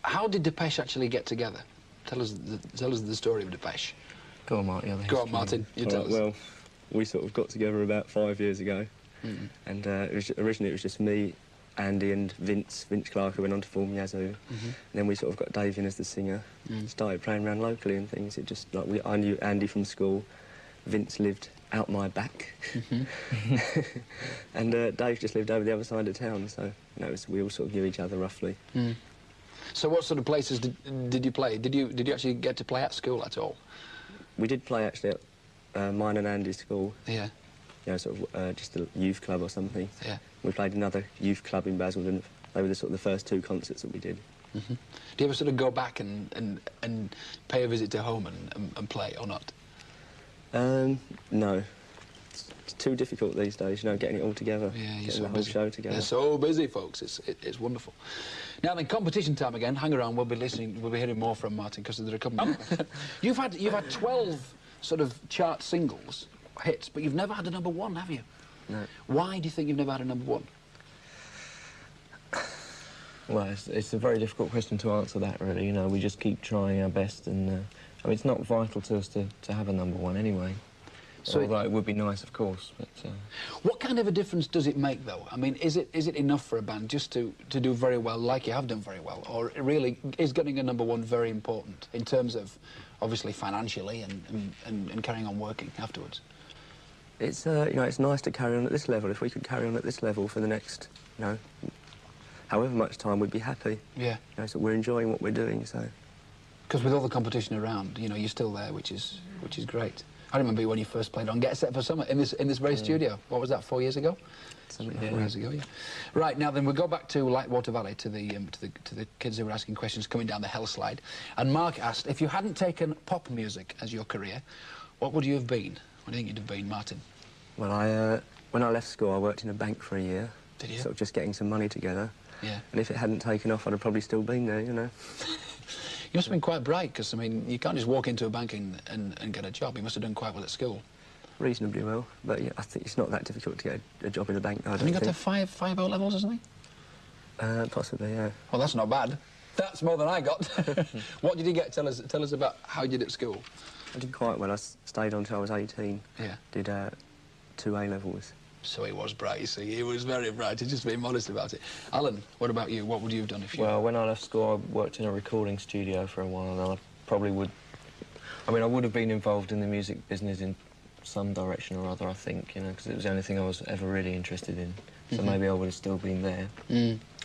How did Depeche actually get together? Tell us the story of Depeche. Go on, Martin. Go on, Martin. You tell us. Well, we sort of got together about 5 years ago, and originally it was just me, Andy, and Vince Clark, who went on to form Yazoo. And then we sort of got Dave in as the singer. Started playing around locally and things. It just like I knew Andy from school. Vince lived out my back, and Dave just lived over the other side of town. So you know, we all sort of knew each other roughly. So what sort of places did you play? Did you actually get to play at school at all? We did play actually at mine and Andy's school. Yeah. You know, sort of just a youth club or something. Yeah. We played another youth club in Basildon. They were the first 2 concerts that we did. Do you ever sort of go back and pay a visit to home and play, or not? No. It's too difficult these days, you know, getting it all together. Yeah, you're getting so the whole busy. show together. They're so busy, folks. It's wonderful. Now then, competition time again. Hang around. We'll be hearing more from Martin because there are a couple. You've had 12 sort of chart singles hits, but you've never had a #1, have you? No. Why do you think you've never had a #1? Well, it's a very difficult question to answer that, really. You know, we just keep trying our best, and I mean, it's not vital to us to have a #1 anyway. So although it would be nice, of course. But what kind of a difference does it make, though? I mean, is it enough for a band just to do very well, like you have done very well, or really is getting a #1 very important in terms of, obviously, financially and carrying on working afterwards? It's you know, it's nice to carry on at this level. If we could carry on at this level for the next, you know, however much time, we'd be happy. Yeah. You know, so we're enjoying what we're doing, so. Because with all the competition around, you know, you're still there, which is great. I remember when you first played on Get Set for Summer in this very studio. What was that, 4 years ago? 4 years ago, yeah. Right, now then we'll go back to Lightwater Valley, to the kids who were asking questions coming down the hell slide. And Mark asked, if you hadn't taken pop music as your career, what would you have been? What do you think you'd have been, Martin? Well, when I left school, I worked in a bank for a year. Did you? Sort of just getting some money together. Yeah. And if it hadn't taken off, I'd have probably still been there, you know. You must have been quite bright, because, I mean, you can't just walk into a bank and get a job. You must have done quite well at school. Reasonably well, but yeah, I think it's not that difficult to get a job in a bank. Have you got to 5 O-levels or something? Possibly, yeah. Well, that's not bad. That's more than I got. What did you get? Tell us about how you did at school. I did quite well. I stayed on until I was 18. Yeah. Did 2 A-levels. So he was bright, you see. He was very bright. He's just being modest about it. Alan, what about you? What would you have done if you... Well, when I left school, I worked in a recording studio for a while, and I probably would... I mean, I would have been involved in the music business in some direction or other, I think, you know, because it was the only thing I was ever really interested in. So maybe I would have still been there.